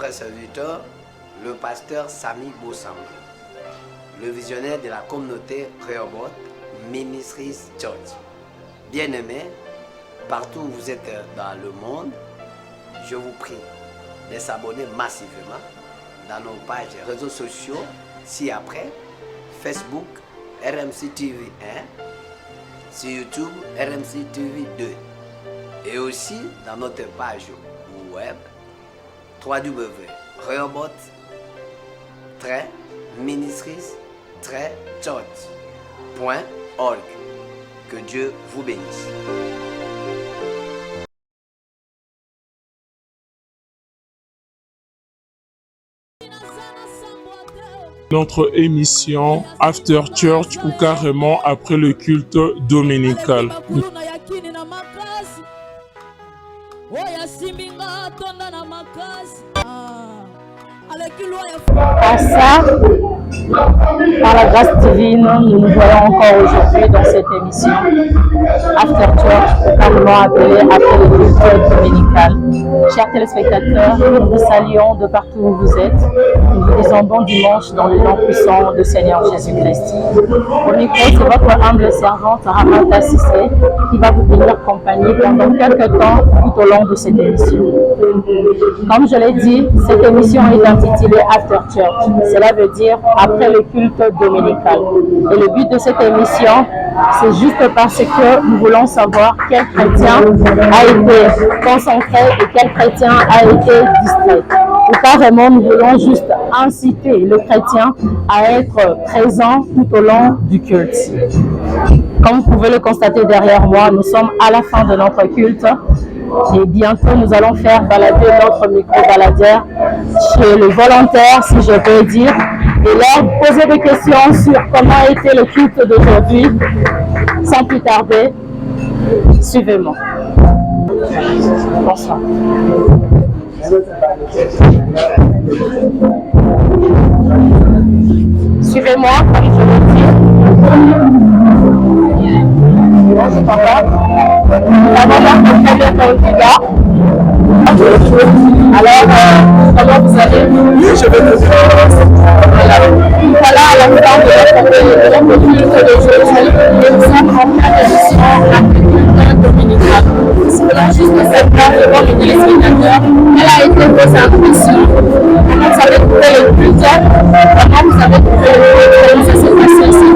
votre serviteur, le pasteur Sami Bosam, le visionnaire de la communauté Rehoboth Ministries Church. Bien-aimés, partout où vous êtes dans le monde, je vous prie de s'abonner massivement dans nos pages réseaux sociaux ci-après, Facebook RMC TV 1, sur YouTube RMC TV 2 et aussi dans notre page web www.rehoboth-ministries-church.org. Que Dieu vous bénisse. Notre émission After Church ou carrément après le culte dominical. À ça, par la grâce divine, nous nous voyons encore aujourd'hui dans cette émission After Church, carrément appelée après le culte dominical. Chers téléspectateurs, nous vous saluons de partout où vous êtes. Nous vous disons bon dimanche dans le nom puissant du Seigneur Jésus-Christ. Au micro, c'est votre humble servante Ramata Sissé qui va vous tenir compagnie pendant quelques temps tout au long de cette émission. Comme je l'ai dit, cette émission est intitulée After Church. Cela veut dire après le culte dominical. Et le but de cette émission, c'est juste parce que nous voulons savoir quel chrétien a été concentré et quel chrétien a été distrait. Ou carrément, nous voulons juste inciter le chrétien à être présent tout au long du culte. Comme vous pouvez le constater derrière moi, nous sommes à la fin de notre culte. Et bientôt, nous allons faire balader notre micro-baladeur chez le volontaire, si je peux dire, et leur poser des questions sur comment a été le culte d'aujourd'hui. Sans plus tarder, suivez-moi. Bonsoir. Suivez-moi, comme je l'ai dit. Je t'entends. Nous avons notre premier candidat. Alors, comment vous allez? Oui, je vais te dire. Voilà, à la fin de notre culte d'aujourd'hui, et nous sommes en pleine émission la culte dominicale. Nous voulons juste cette place devant le téléspectateur. Quelle a été vos impressions? Comment vous avez trouvé le culte? Comment vous avez trouvé le culte? Comment ça s'est passé ici?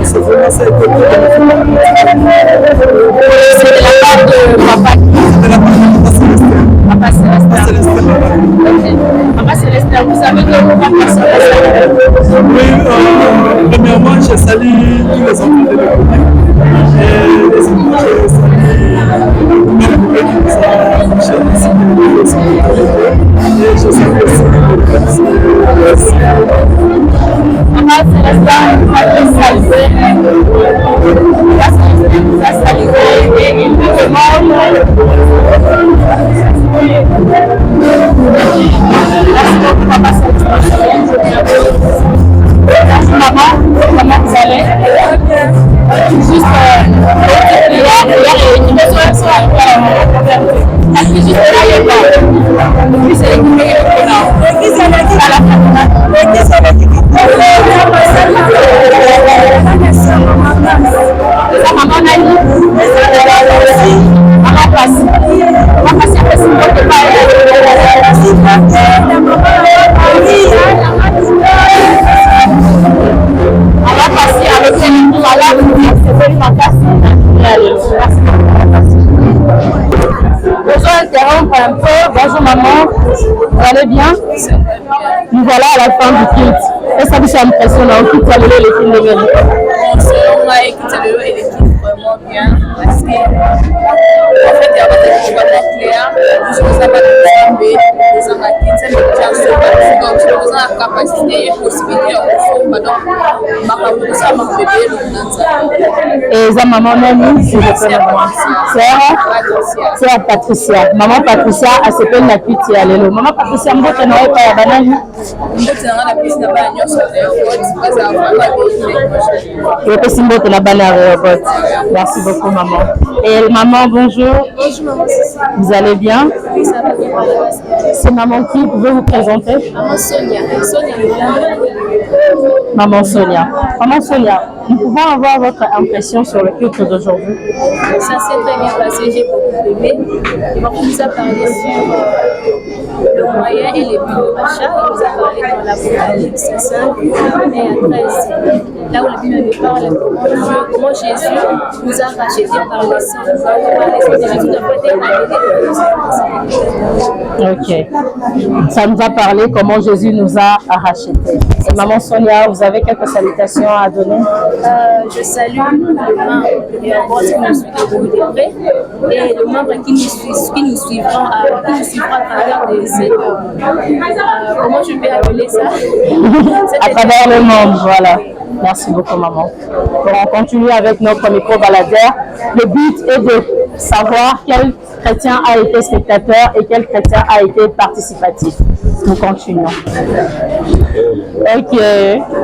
C'est vraiment ça. C'est de la part de Papa. De la part de Papa Célestin. Papa Célestin, vous avez que Papa Célestin. Oui, premièrement, je salue tous les enfants de l'école. Et les enfants, je salue même pour eux qui nous ont touchés ici. Et je salue aussi le Papa Célestin vous a salué. Papa Célestin vous a salué et il vous demande. Merci beaucoup, Papa Célestin. Merci, maman. Comment vous allez? Juste est-ce que juste là, il est pas. Puis c'est l'équipe qui est là. L'équipe, c'est l'équipe à la fin. L'équipe, c'est l'équipe. Ça, maman, on a dit. Maman passe. Maman passe après ce mot de pas. On va passer avec les malades pour accepter une vacation. Bonjour, interrompre un peu. Bonjour maman, vous allez bien? Nous voilà à la fin du culte. Est-ce que ça vous impressionne? On quitte à l'équipe de Mélanie. Selon moi, écoute, l'équipe vraiment bien parce que en fait, il y a pas de choix clair. Je ne sais pas de tomber. besoin de la capacité et possibilité de et ça maman même c'est le c'est Patricia maman Patricia a s'appelle la petite alelo maman Patricia mbote na pas ya banani mbote na bana robot. Merci beaucoup maman. Et maman bonjour. Bonjour maman. Vous allez bien? Oui, ça va bien. C'est maman qui pouvez vous présenter? Maman Sonia. Maman Sonia. Maman Sonia, nous pouvons avoir votre impression sur le culte d'aujourd'hui? Ça s'est très bien passé, j'ai beaucoup aimé. Il nous a parlé sur le moyen et les buts de rachat. Il nous a parlé dans l'Apocalypse 5 et à 13. Là où la Bible nous parle comment Jésus nous a rachetés par le sang. Par les sang de Jésus, nous avons été rachetés. Ok. Ça nous a parlé comment Jésus nous a rachetés. Et maman Sonia, vous avez quelques salutations à donner? Je salue le membre et un boss qui nous suit de près et le membre qui nous suivront à travers des comment je peux appeler ça? À travers le monde, voilà. Merci beaucoup, maman. Bon, on continue avec notre micro-baladeur. Le but est de savoir quel chrétien a été spectateur et quel chrétien a été participatif. Nous continuons. Ok.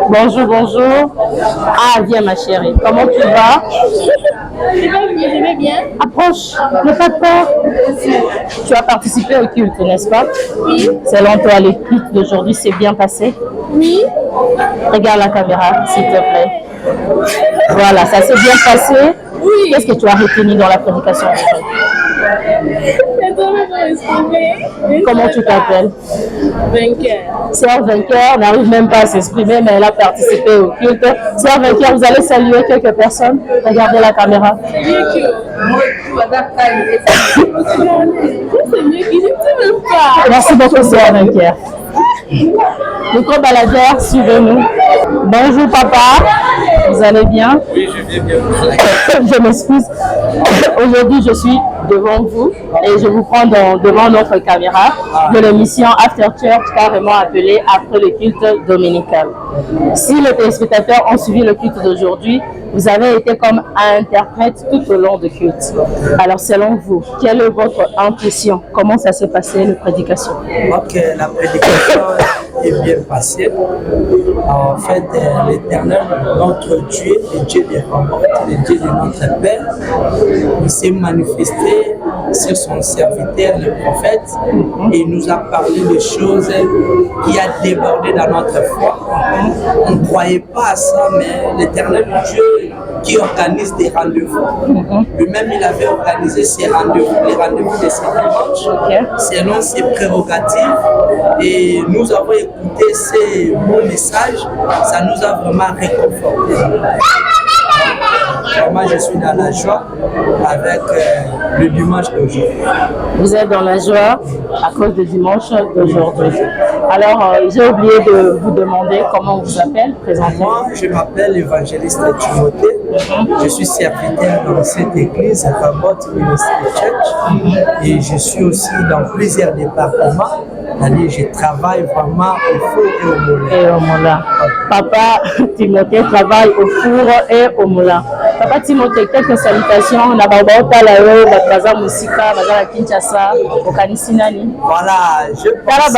Bonjour, bonjour. Ah, viens ma chérie. Comment tu vas? Je vais bien. Approche. N'aie pas de peur. Tu as participé au culte, n'est-ce pas? Oui. Selon toi, le culte d'aujourd'hui s'est bien passé? Oui. Regarde la caméra, s'il te plaît. Voilà, ça s'est bien passé. Oui. Qu'est-ce que tu as retenu dans la prédication? Comment tu t'appelles? Vainqueur. Sœur Vainqueur n'arrive même pas à s'exprimer, mais elle a participé au culte. Sœur Vainqueur, vous allez saluer quelques personnes. Regardez la caméra. Merci beaucoup, Sœur Vainqueur. Micro-baladeur, suivez-nous. Bonjour papa, vous allez bien? Oui, je vais bien. Je m'excuse. Aujourd'hui, je suis devant vous et je vous prends devant notre caméra de l'émission After Church, carrément appelée Après le culte dominical. Si les téléspectateurs ont suivi le culte d'aujourd'hui, vous avez été comme interprète tout au long du culte. Alors, selon vous, quelle est votre impression? Comment ça s'est passé, la prédication? Ok, la prédication est bien passée. En fait, l'Éternel, notre Dieu, le Dieu des remords, le Dieu de notre Père, il s'est manifesté sur son serviteur, le prophète, et il nous a parlé de choses qui a débordé dans notre foi. On ne croyait pas à ça, mais l'Éternel Dieu qui organise des rendez-vous. Lui-même, il avait organisé ses rendez-vous, les rendez-vous de ses dimanches, selon ses prérogatives. Et nous avons écouté ces bons messages, ça nous a vraiment réconfortés. Vraiment, je suis dans la joie avec le dimanche d'aujourd'hui. Vous êtes dans la joie à cause du dimanche d'aujourd'hui. Alors, j'ai oublié de vous demander comment on vous appelle, présentez-vous. Moi, je m'appelle l'évangéliste Timothée. Je suis serviteur dans cette église, Rabot Ministry Church. Et je suis aussi dans plusieurs départements. C'est-à-dire, je travaille vraiment au four et au moulin. Et au moulin. Papa Timothée travaille au four et au moulin. Papa Timothée, quelques salutations. On a Babota Lao, Batraza Musika, Bazala Kinshasa, au Kanisinani. Voilà, je pense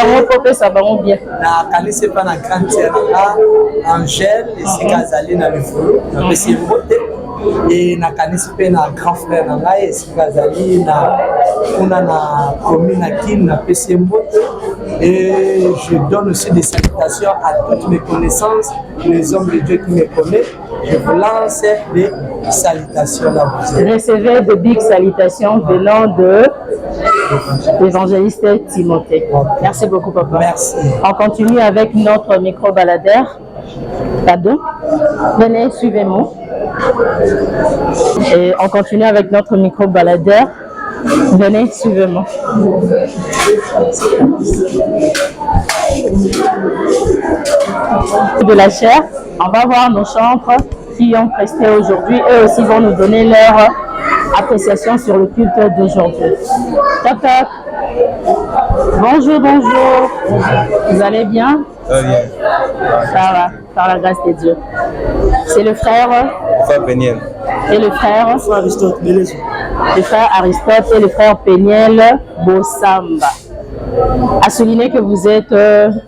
bien. Na Kanisi pas na grande sœur Angèle, et Sikazali na Lufulu, na Pessi Mbote. Et na Kanisi pe na grand frère na ngai, et Sikazali na kuna na commune Kin na Pessi Mbote. Et je donne aussi des salutations à toutes mes connaissances, les hommes de Dieu qui me connaissent. Je vous lance des salutations là. Recevez de big salutations venant de l'évangéliste Timothée. Merci beaucoup, papa. Merci. On continue avec notre micro-baladeur. Pardon. Venez, suivez-moi. Et on continue avec notre micro-baladeur. Venez, suivez-moi. De la chair, on va voir nos chantres qui ont presté aujourd'hui. Eux aussi vont nous donner leur appréciation sur le culte d'aujourd'hui. Toc toc. Bonjour, bonjour. Vous allez bien? Très bien. Ça va, par la grâce de Dieu. C'est le frère Péniel. et le frère Aristote, Beleza. le frère Aristote et le frère Péniel Bossamba. À souligner que vous êtes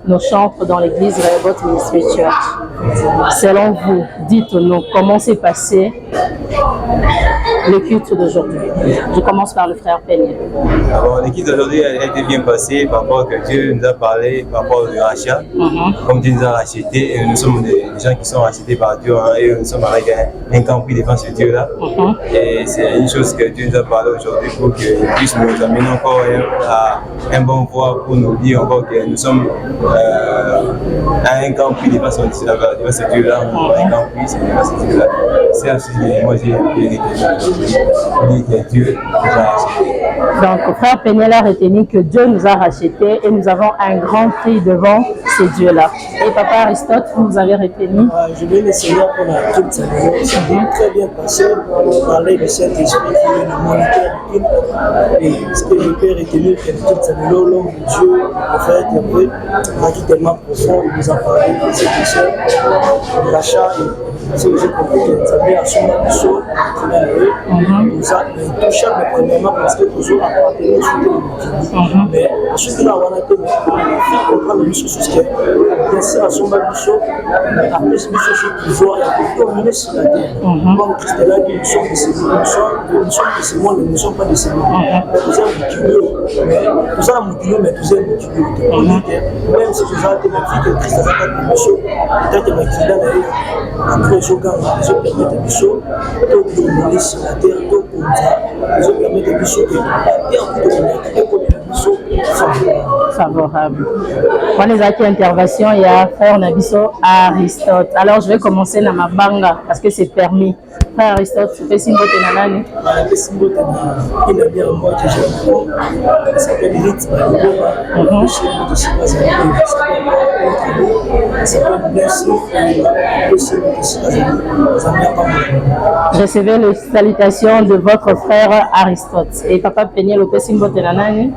nos chantres dans l'église Rehoboth Ministry Church. Selon vous, dites-nous comment s'est passé le culte d'aujourd'hui. Je commence par le frère Péniel. Alors, l'équipe d'aujourd'hui a été bien passée par rapport que Dieu nous a parlé, par rapport au rachat. Comme Dieu nous a racheté, et nous sommes des gens qui sont rachetés par Dieu, hein, et nous sommes avec un camp pris devant ce Dieu-là. Et c'est une chose que Dieu nous a parlé aujourd'hui pour qu'il puisse nous amener encore à un bon voie pour nous dire encore que nous sommes à un camp pris devant ce Dieu-là. Un camp pris devant ce Dieu-là. C'est ainsi que moi j'ai dit que Dieu nous a rachetés. Donc, frère Péniel a retenu que Dieu nous a rachetés et nous avons un grand prix devant ces dieux-là. Et papa Aristote, vous nous avez retenu? Je vais le Seigneur pour la culte Samuel. Ça a très bien passé. On parlait du Saint-Esprit qui est le moniteur du culte. Et ce que je peux retenir, c'est que le culte Samuel, l'homme de Dieu, en fait, un qui tellement profond, il nous a parlé de cette question, de l'achat. C'est que j'ai compris que Samuel a son ambition, tout ça, mais tout chaque premièrement parce que toujours appartenir sur le mais ensuite il a été comprendre les choses que bien sûr à son ambition après ce que toujours il sur la terre comme Christ là qui nous sommes de ce monde nous ne sommes pas de ce monde nous sommes mutilés mais nous sommes mutilés mais nous sommes mutilés même si nous avons été que Christ a fait une mission peut-être que l'accident d'ailleurs après je gagne je permets de mission donc nous sur la terre donc je permets de mission que la terre favorable. On les a qui intervention et à faire Nabiso à Aristote. Alors je vais commencer dans ma banga parce que c'est permis. Frère Aristote, tu fais Simbo Tenanani? Je fais Simbo Tenanani. Il a bien moi que j'aime. Ça s'appelle Ritz Baluba. Recevez les salutations de votre frère Aristote. Et papa Péniel, au Simbo Tenanani?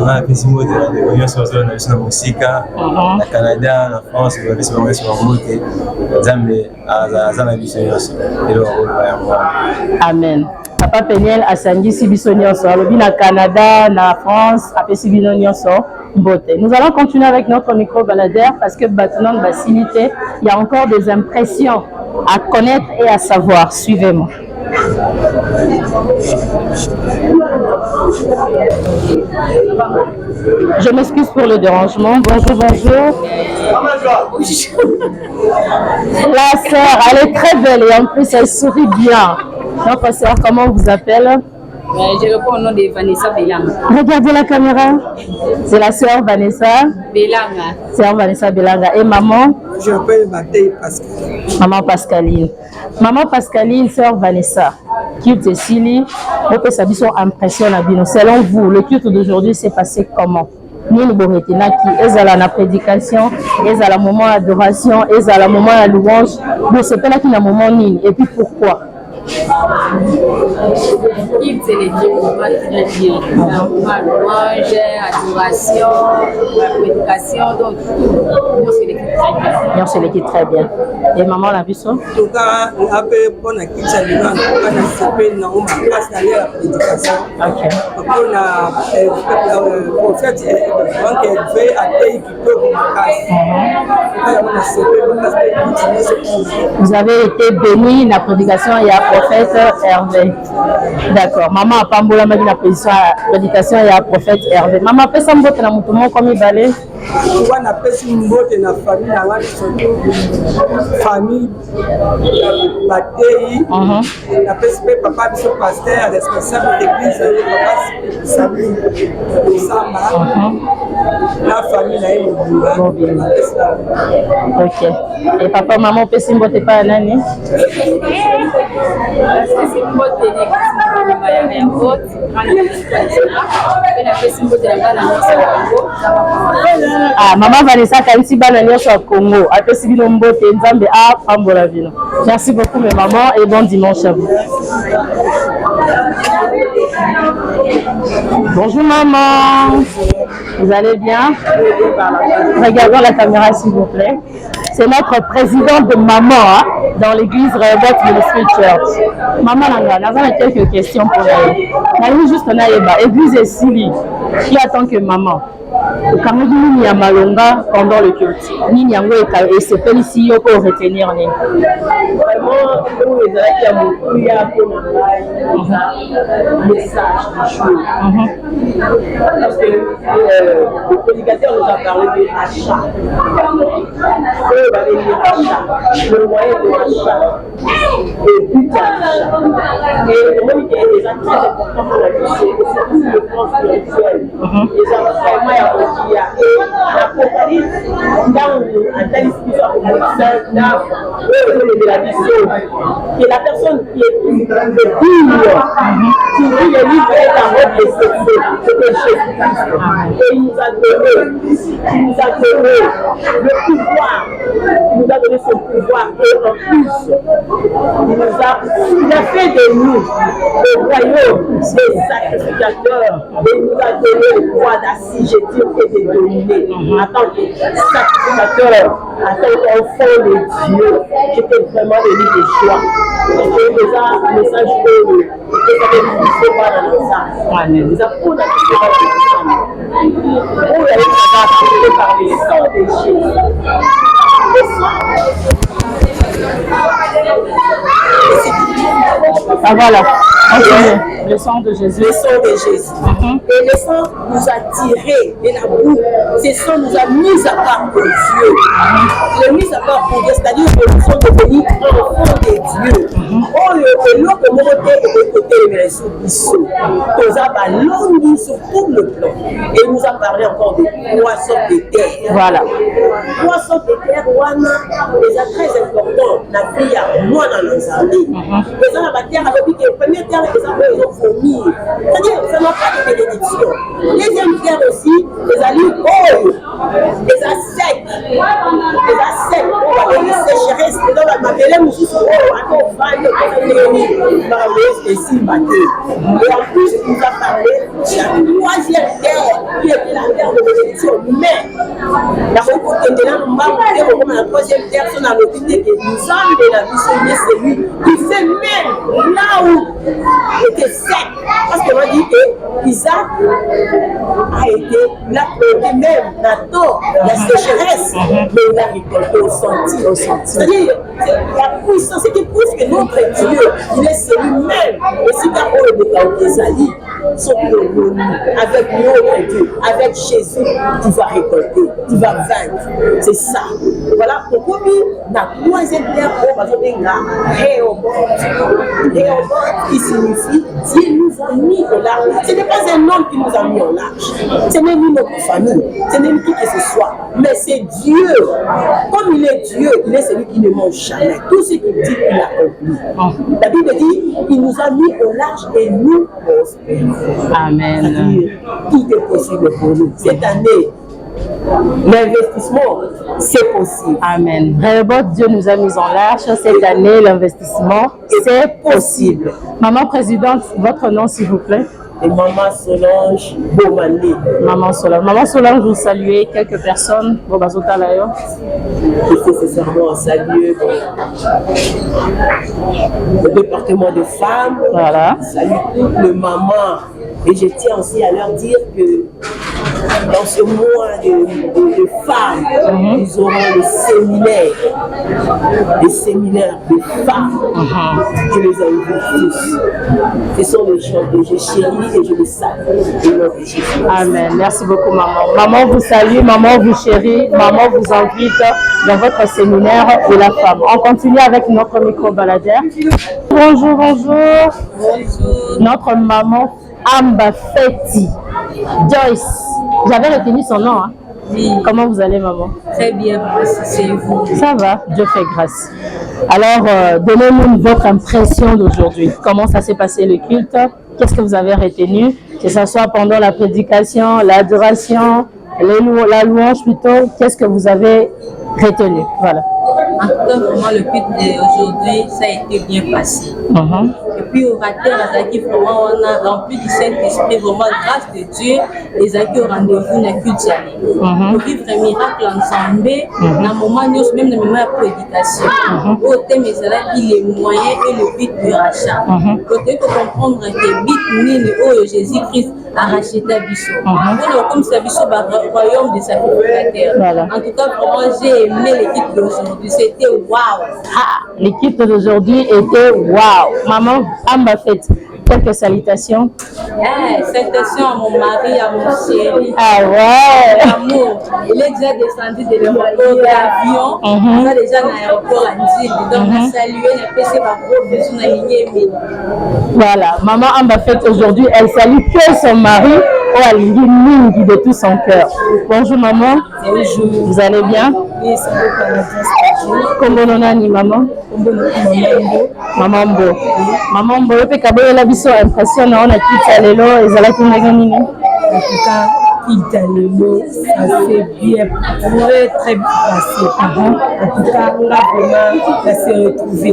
Na Simbo Tenanani, on est sur la musique, au Canada, en France, on est sur la musique, Zambie, à Zambie, Amen. Papa Péniel a sangisi biso nyonso alobi na Canada, na France, apesi bino nyonso mbote. Nous allons continuer avec notre micro baladeur parce que maintenant basilité, il y a encore des impressions à connaître et à savoir. Suivez-moi. Je m'excuse pour le dérangement. Bonjour, bonjour. La sœur, elle est très belle et en plus elle sourit bien. Notre sœur, comment on vous appelle? Je réponds au nom de Vanessa Belanga. Regardez la caméra. C'est la sœur Vanessa Belanga. Sœur Vanessa Belanga. Et maman? Je m'appelle Mathé Pascaline. Maman Pascaline. Maman Pascaline, sœur Vanessa. Culte Sili, on peut s'habiller sur impression. Selon vous, le culte d'aujourd'hui s'est passé comment? Nini Boretina qui est à la prédication, est à la moment d'adoration, est à la moment de louange. Mais c'est pas là qu'il y a un moment nini. Et puis pourquoi? Il c'est les dieux très bien. Louange, adoration, prédication, donc on se l'équipe très bien. Et maman l'a vu ça? En tout cas, on a fait pour la kitchen, on a fait une prédication. Ok. On a prophète, donc elle fait à pays qui peut vous avez été béni la prédication et la prophète Hervé. D'accord. Maman a pas mbola magi la prédication et la prophète Hervé. Maman peut s'emboter dans mon comme il balait. On a fait une botte dans la famille, la famille, Matéi, on a fait papa de ce pasteur responsable de l'église, papa Samba, la famille là. Ok. Et papa, maman peut s'emboter pas un année? Ah, maman Vanessa Kanti Banania sur Congo. Apesi bino mbote nzambe a pambola vino. Merci beaucoup mes mamans et bon dimanche à vous. Bonjour maman, vous allez bien? Regardons la caméra s'il vous plaît. C'est notre présidente de maman hein, dans l'église Rehoboth Ministry Church. Maman Langa, nous avons quelques questions pour elle. Nous juste on a église et Sili, qui attend que maman. Quand nous avons Malonga pendant le culte, nous avons et c'est ici pour retenir. Vraiment, nous les avons beaucoup de message du jour. Parce que le prédicateur nous a parlé de l'achat. Le moyen de l'achat, le but de l'achat. Et le moment qui est déjà très important pour la vie, c'est le plan spirituel. Les enseignements et l'Apocalypse, dans Antalis qui soit comme ça, de la vision, qui est la personne qui est le digne, qui lit le livre et la robe de Jésus, Jésus-Christ. Et il nous a donné le pouvoir, il nous a donné son pouvoir et en plus, il a fait de nous le royaume des sacrificateurs et il nous a donné le pouvoir d'assujettir et de dominer en tant que sacrificateur, en tant qu'enfant de Dieu. J'étais vraiment le livre de joie. C'était déjà un message que ça ne fait pas dans le sang. Les apôtres n'ont pas fait ça. On a été par le sang de Jésus. Ah voilà, le sang de Jésus. Le sang de Jésus. Et le sang nous a tirés de la boue. Ce sang nous a mis à part pour Dieu. Le mis à part pour Dieu, c'est-à-dire que nous sommes devenus enfants de Dieu. Oh, le lot de monter et de côté, mais sous Bissot. Nous avons longi sur tout le plan. Et il nous a parlé encore de 3 sortes de terre. Voilà. 3 sortes de terre, Wana, déjà très important. La vie à moi dans nos années. Les gens à la terre avec la première terre, les gens ils ont vomir. C'est-à-dire, ça n'a pas de bénédiction. Deuxième terre aussi, les alliés oh, les assecs. Les assecs, oh, avec les sécheresses, les gens à ma belle mousse, oh, à nos fans, et si batté. Et en plus, il nous a parlé de la 3e terre, qui était la terre de bénédiction. Mais, la rencontre de la 3e terre, son allotité que nous sommes de la mission, c'est celui qui fait même là où était sec. Parce qu'on a dit que Isaac a été, il a planté même Nathan, la sécheresse, mais il a récolté au senti. C'est-à-dire, la puissance qui prouve que notre Dieu, il est celui-même. Et si tu as des alliés, sont avec notre Dieu, avec Jésus, tu vas récolter, tu vas vaincre. C'est ça. Voilà pourquoi la 3e terre, on va dire Rehoboth. Rehoboth qui signifie Dieu nous a mis au large. Ce n'est pas un homme qui nous a mis au large. Ce n'est ni notre famille, ce n'est ni qui que ce soit. Mais c'est Dieu. Comme il est Dieu, il est celui qui ne mange jamais. Tout ce qu'il dit, il accomplit. La Bible dit, il nous a mis au large et nous prospérons. Amen. Tout est possible pour nous. Cette année, l'investissement, c'est possible. Amen. Rehoboth, Dieu nous a mis en large. Cette année, l'investissement, c'est possible. Maman présidente, votre nom s'il vous plaît? Et Maman Solange Bomandé. Maman Solange. Maman Solange, vous saluez quelques personnes. Je fais nécessairement saluer le département de femmes. Voilà. Salut toutes les mamans. Et je tiens aussi à leur dire que dans ce mois de femmes, nous aurons le séminaire de femmes. Je les invite tous. Ce sont les gens que je chéris et je les salue. Amen. Merci beaucoup, maman. Maman vous salue, maman vous chérit, maman vous invite dans votre séminaire de la femme. On continue avec notre micro-baladière. Bonjour, bonjour. Bonjour. Notre maman Amba Feti Joyce. J'avais retenu son nom. Hein? Oui. Comment vous allez, maman? Très bien, merci. C'est vous. Ça va, Dieu fait grâce. Alors, donnez-nous votre impression d'aujourd'hui. Comment ça s'est passé le culte? Qu'est-ce que vous avez retenu? Que ce soit pendant la prédication, l'adoration, la louange plutôt. Qu'est-ce que vous avez retenu? Voilà. En tout cas, vraiment, le culte d'aujourd'hui, ça a été bien passé. Et puis orateur, Azaki, vraiment, on a rempli du Saint-Esprit, vraiment, grâce de Dieu, les Azaki au rendez-vous, n'a culte jamais. Pour vivre un miracle ensemble, dans le moment, même dans le moment de la prédication, au thème, il les moyens et le but du rachat. Pour comprendre que le but, Jésus-Christ a racheté Bissot. Comme ça, Bissot, le royaume de sacrificateur. En tout cas, vraiment, j'ai aimé l'équipe d'aujourd'hui. C'était waouh! L'équipe d'aujourd'hui était waouh! Maman, Amba Fête, quelques salutations. Salutations à mon mari, à mon chéri. Ah ouais! L'amour. Il est déjà descendu de l'aéroport d'avion. On a déjà dans l'aéroport à Nzili. Donc, on a salué, on a fait ses gros bisous, on a ligné. Voilà, maman Amba Fête aujourd'hui, elle salue que son mari, Alingi Mingi de tout son cœur. Bonjour maman. Bonjour. Vous allez bien? Oui, c'est beaucoup. Comment on a ni maman? Maman Mbo. Maman Mbo, et puis la biso impressionnant, on a quitté l'élo et ça l'a tout négocié. En tout cas, Italien, ça s'est bien, très bien passé. En tout cas, on a vraiment, ça s'est retrouvé.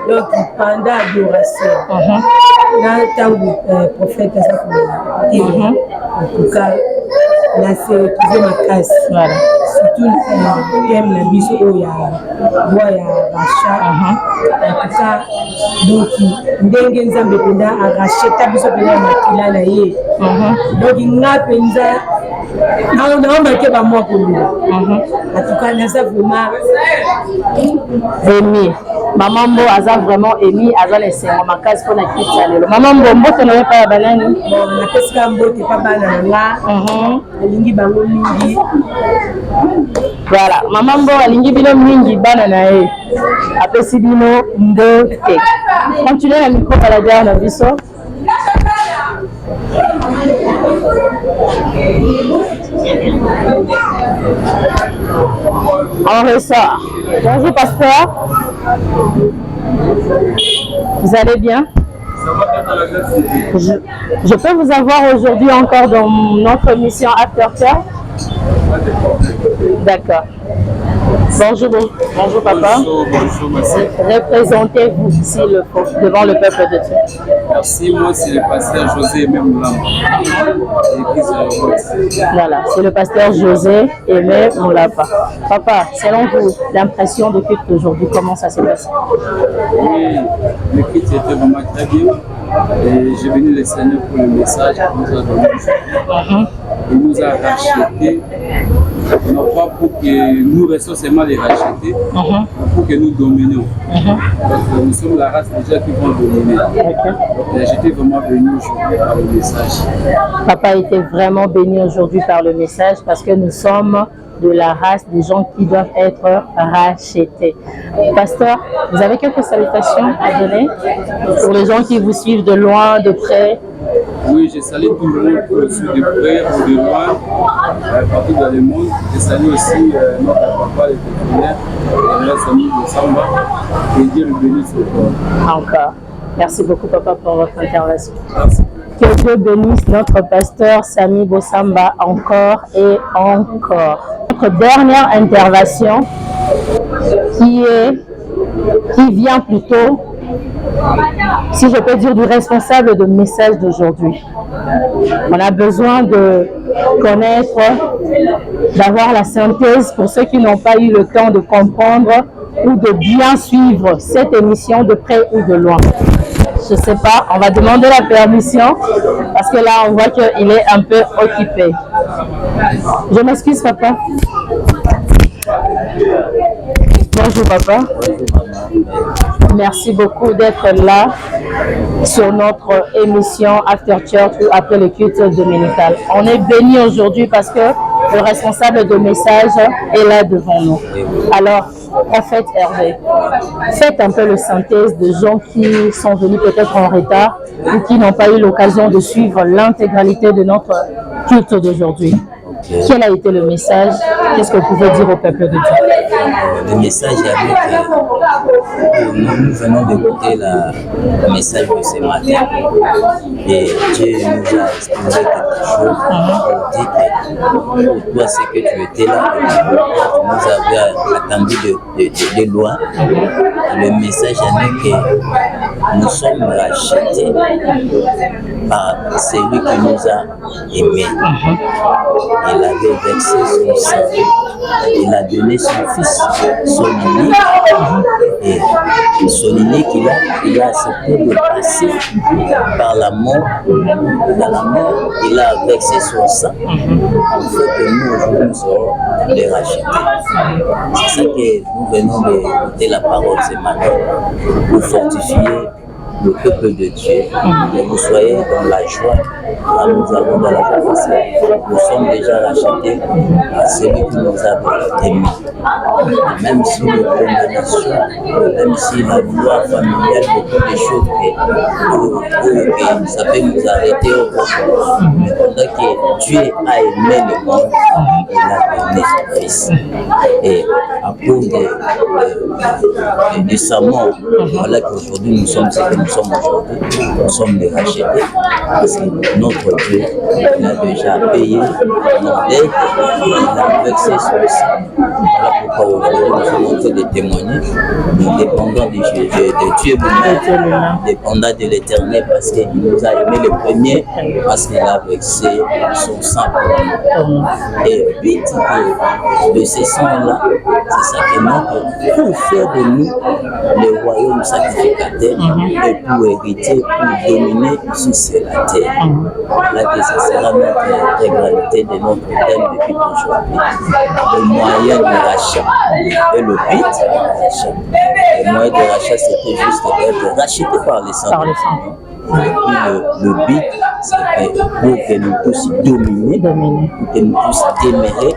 Donc, pendant l'adoration, dans le temps où le prophète a en tout cas, on s'est retrouvé ma casse. Surtout, thème la biso, il y a rachat. En tout cas, donc, ndenge nzambe penda a racheté biso penda makila na ye. Donc, il n'a pas non, marqué par moi pour lui. En tout cas, ça vraiment aimé. Maman Mbo a vraiment aimé, a laissé ma case pour la quitter. Maman Mbo, Mbo, tu n'avais pas la banane? Bon, la pesca Mbo, tu n'es pas banane là. Alingi bango mingi. Voilà, maman Mbo, alingi bino mingi banane. Après, si bino Mbo, te. Continuez la micro à la dernière biso. On ressort. Bonjour pasteur. Vous allez bien? Je peux vous avoir aujourd'hui encore dans notre mission After Church? D'accord. Bonjour, bonjour papa. Bonjour, merci. Représentez-vous ici devant le peuple de Dieu. Merci, moi c'est le pasteur José Aimé Moulamba. Voilà, c'est le pasteur José Aimé Moulamba. Papa, selon vous, l'impression de culte d'aujourd'hui, comment ça s'est passé? Oui, le culte était vraiment très bien. Et j'ai venu le Seigneur pour le message qu'il nous a donné. Il nous a rachetés. Non pas pour que nous restions seulement les rachetés, mais pour que nous dominions. Donc nous sommes la race déjà qui vont dominer. J'étais vraiment béni aujourd'hui par le message. Papa était vraiment béni aujourd'hui par le message parce que nous sommes de la race des gens qui doivent être rachetés. Pasteur, vous avez quelques salutations à donner pour les gens qui vous suivent de loin, de près? Oui, je salue tout le monde qui me suit de près ou de loin, partout dans le monde. Je salue aussi notre papa, le vétérinaire, notre ami de Samba, et Dieu le bénisse encore. Encore. Merci beaucoup, papa, pour votre intervention. Merci. Que Dieu bénisse notre pasteur Samy Bosamba encore et encore. Notre dernière intervention qui vient plutôt, si je peux dire, du responsable de message d'aujourd'hui. On a besoin de connaître, d'avoir la synthèse pour ceux qui n'ont pas eu le temps de comprendre ou de bien suivre cette émission de près ou de loin. Je ne sais pas, on va demander la permission parce que là on voit qu'il est un peu occupé. Je m'excuse papa. Bonjour papa. Merci beaucoup d'être là sur notre émission After Church ou après le culte dominical. On est bénis aujourd'hui parce que le responsable de message est là devant nous. Alors, prophète Hervé, faites un peu le synthèse de gens qui sont venus peut-être en retard ou qui n'ont pas eu l'occasion de suivre l'intégralité de notre culte d'aujourd'hui. Quel a été le message? Qu'est-ce que vous pouvez dire au peuple de Dieu? Le message est que nous venons d'écouter le message de ce matin et Dieu nous a exposé quelque chose. On dit que pour toi, c'est que tu étais là, tu nous avais attendu de loin. Le message est que nous sommes rachetés par celui qui nous a aimés. Il avait versé son sang. Il a donné son fils, son unique. Et son unique, il a accepté de passer par la mort. Dans la mort, il a versé son sang. En fait, que nous, aujourd'hui, nous serons les rachetés. C'est ça que nous venons d'écouter la parole ce matin pour fortifier le peuple de Dieu, que vous soyez dans la joie, car nous avons dans la joie parce que nous sommes déjà rachetés à celui qui nous a aimés. Même si les condamnations, même si la loi familiale, beaucoup de choses que ça peut nous arrêter au bout. Mais pendant que Dieu a aimé le monde, il a donné son fils. Et à cause de sa mort, voilà qu'aujourd'hui nous sommes ce que nous sommes aujourd'hui. Nous sommes les rachetés parce que notre Dieu, il a déjà payé nos dettes, il a versé son sang. Voilà pourquoi aujourd'hui nous sommes en train de témoigner. Nous dépendons de Dieu lui-même, dépendant de l'Éternel parce qu'il nous a aimés le premier, parce qu'il a versé son sang pour nous. Et le but de ce sang-là, c'est ça que notre pour faire de nous le royaume sacrificateur et pour hériter, pour dominer ici sur la terre. Là que ce sera notre intégralité de notre thème depuis aujourd'hui. Le moyen de rachat et le but de rachat. Le moyen de rachat, c'était juste d'être racheté par les sang. Et puis le but, c'est pour que nous puissions dominer, pour que nous puissions démérer,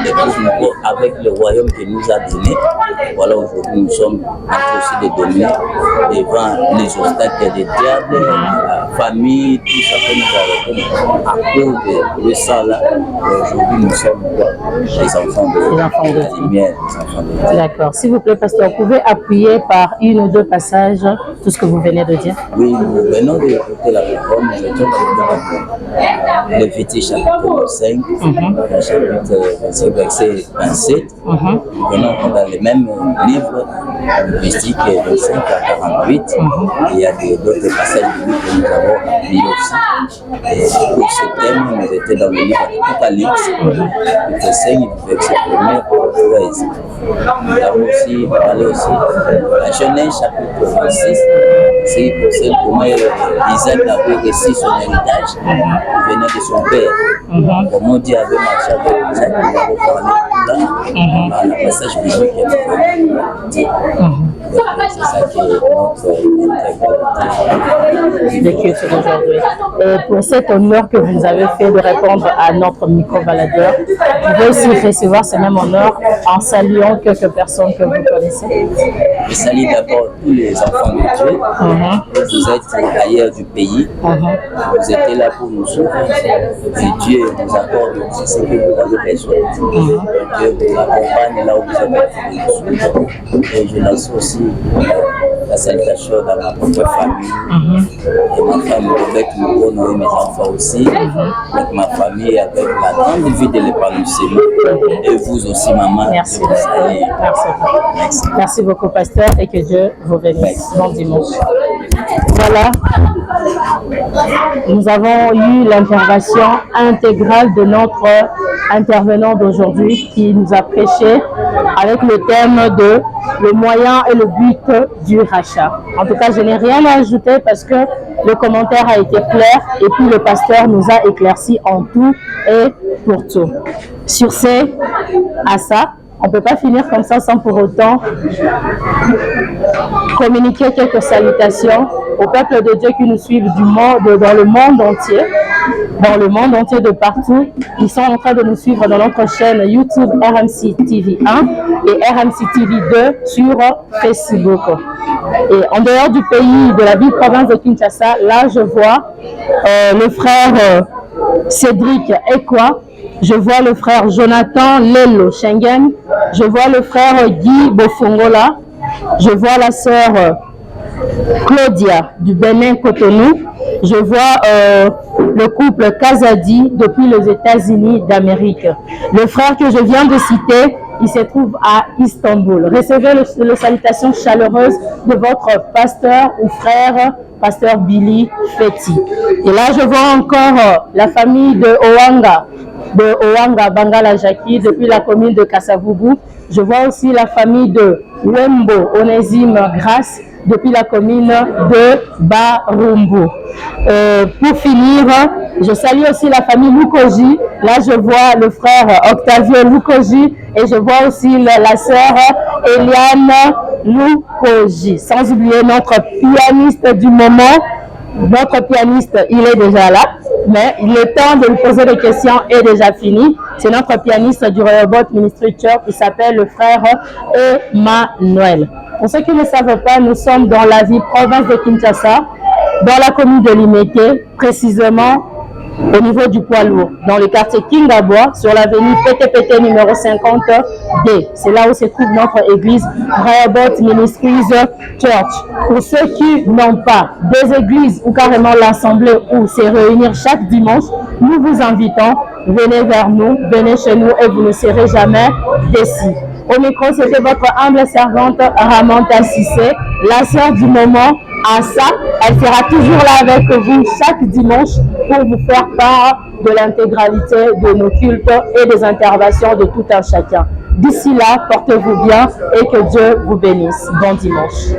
et pour avec le royaume qu'il nous a donné. Voilà, aujourd'hui, nous sommes en train aussi de dominer devant les obstacles des diables, la famille, tout ça que nous avons à cause de ça là. Aujourd'hui, nous sommes les enfants de la lumière, les enfants de Dieu. D'accord. S'il vous plaît, pasteur, vous pouvez appuyer par une ou deux passages tout ce que vous venez de dire? Oui, nous venons d'écouter la parole, nous étions dans le Lévitique chapitre 5, chapitre 25, verset 27. Nous venons dans les mêmes livres, Lévitique 25 à 48. Il y a d'autres passages que nous avons appuyés aussi. Et pour ce thème, nous étions dans le livre d'Apocalypse, chapitre 5, verset 1 à 13. Nous avons aussi parlé aussi de la Genèse, chapitre 26. C'est pour celle comment Isaac avait reçu son héritage, il venait de son père. Comment Dieu avait marché avec Isaac, nous avons parlé là, le passage biblique est c'est ça qui est notre intégrité aujourd'hui. Et pour cet honneur que vous avez fait de répondre à notre micro-baladeur, vous pouvez aussi recevoir ce même honneur en saluant quelques personnes que vous connaissez. Je salue d'abord tous les enfants de Dieu. Vous êtes ailleurs du pays. Vous êtes là pour nous soutenir. Et Dieu nous accorde aussi ce que vous avez besoin. Dieu vous accompagne là où vous êtes. Et je lance aussi la salutation dans ma propre famille. Et ma femme avec nous, mes enfants aussi. Avec ma famille, avec la grande vie de l'épanouissement. Et vous aussi, maman. Merci. Merci. Merci beaucoup, pasteur, et que Dieu vous bénisse. Bon dimanche. Voilà, nous avons eu l'intervention intégrale de notre intervenant d'aujourd'hui qui nous a prêché avec le thème de le moyen et le but du rachat. En tout cas, je n'ai rien à ajouter parce que le commentaire a été clair et puis le pasteur nous a éclairci en tout et pour tout. Sur ce, à ça, on ne peut pas finir comme ça sans pour autant communiquer quelques salutations au peuple de Dieu qui nous suivent dans le monde entier de partout. Ils sont en train de nous suivre dans notre chaîne YouTube RMC TV 1 et RMC TV 2 sur Facebook. Et en dehors du pays, de la ville province de Kinshasa, là je vois le frère Cédric Ekwa Je vois le frère Jonathan Lelo Schengen. Je vois le frère Guy Bofongola. Je vois la sœur Claudia du Bénin Cotonou. Je vois le couple Kazadi depuis les États-Unis d'Amérique. Le frère que je viens de citer, il se trouve à Istanbul. Recevez les salutations chaleureuses de votre pasteur ou frère, pasteur Billy Feti. Et là, je vois encore la famille de Oanga Bangala Jackie depuis la commune de Kassavubu. Je vois aussi la famille de Wembo Onésime Grace depuis la commune de Barumbu. Pour finir, je salue aussi la famille Lukoji. Là, je vois le frère Octavio Lukoji et je vois aussi la sœur Eliane Lukoji. Sans oublier notre pianiste du moment. Notre pianiste, il est déjà là, mais le temps de lui poser des questions est déjà fini. C'est notre pianiste du Rehoboth Ministry Church, il s'appelle le frère Emmanuel. Pour ceux qui ne savent pas, nous sommes dans la ville province de Kinshasa, dans la commune de Limete, précisément au niveau du poids lourd, dans le quartier Kingabwa, sur l'avenue PTPT numéro 50D. C'est là où se trouve notre église Rehoboth Ministries Church. Pour ceux qui n'ont pas des églises ou carrément l'assemblée où se réunir chaque dimanche, nous vous invitons, venez vers nous, venez chez nous et vous ne serez jamais déçus. Au micro, c'était votre humble servante Ramanta Sissé, la sœur du moment. Assa, elle sera toujours là avec vous chaque dimanche pour vous faire part de l'intégralité de nos cultes et des interventions de tout un chacun. D'ici là, portez-vous bien et que Dieu vous bénisse. Bon dimanche.